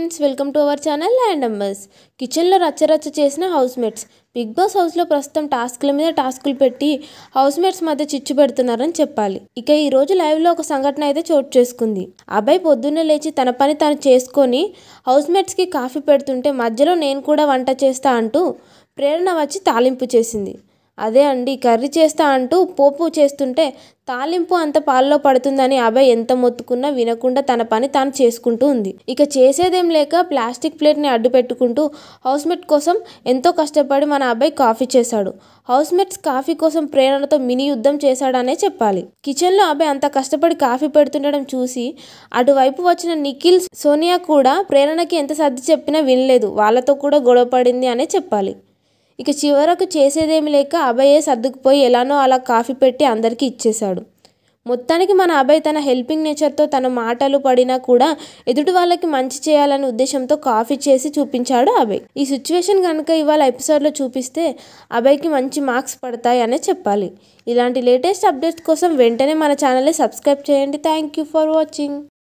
Friends, welcome to our channel land numbers. కిచెన్లో రచ్చరచ్చ చేసిన house mates. Big boss హౌస్లో ప్రస్తుతం టాస్క్ల మీద టాస్కులు పెట్టి హౌస్ మేట్స్ మధ్య చిచ్చు పెడుతున్నారని చెప్పాలి. ఇక ఈ రోజు లైవ్లో ఒక సంఘటన అయితే చోటు చేసుకుంది. అబ్బాయి పొద్దున్నే లేచి తన పని తాను చేసుకొని హౌస్ మేట్స్కి కాఫీ పెడుతుంటే మధ్యలో నేను కూడా వంట చేస్తా అంటూ ప్రేరణ వచ్చి తాలింపు చేసింది. అదే అండి, కర్రీ చేస్తా అంటూ పోపు చేస్తుంటే తాలింపు అంత పాల్లో పడుతుందని అబ్బాయి ఎంత మొత్తుకున్నా వినకుండా తన పని తాను చేసుకుంటూ ఉంది. ఇక చేసేదేం లేక ప్లాస్టిక్ ప్లేట్ని అడ్డు పెట్టుకుంటూ హౌస్మేట్ కోసం ఎంతో కష్టపడి మన అబ్బాయి కాఫీ చేశాడు. హౌస్మేట్స్ కాఫీ కోసం ప్రేరణతో మినీ యుద్ధం చేశాడనే చెప్పాలి. కిచెన్లో అబ్బాయి అంత కష్టపడి కాఫీ పెడుతుండడం చూసి అటువైపు వచ్చిన నిఖిల్, సోనియా కూడా ప్రేరణకి ఎంత సర్ది చెప్పినా వినలేదు. వాళ్ళతో కూడా గొడవ పడింది అనే చెప్పాలి. ఇక చివరకు చేసేదేమి లేక అబ్బాయే సర్దుకుపోయి ఎలానో అలా కాఫీ పెట్టి అందరికీ ఇచ్చేశాడు. మొత్తానికి మన అబ్బాయి తన హెల్పింగ్ నేచర్తో తన మాటలు పడినా కూడా ఎదుటి వాళ్ళకి మంచి చేయాలనే ఉద్దేశంతో కాఫీ చేసి చూపించాడు అబ్బాయి. ఈ సిచ్యువేషన్ కనుక ఇవాళ ఎపిసోడ్లో చూపిస్తే అబ్బాయికి మంచి మార్క్స్ పడతాయి అనే చెప్పాలి. ఇలాంటి లేటెస్ట్ అప్డేట్స్ కోసం వెంటనే మన ఛానల్ని సబ్స్క్రైబ్ చేయండి. Thank you for watching.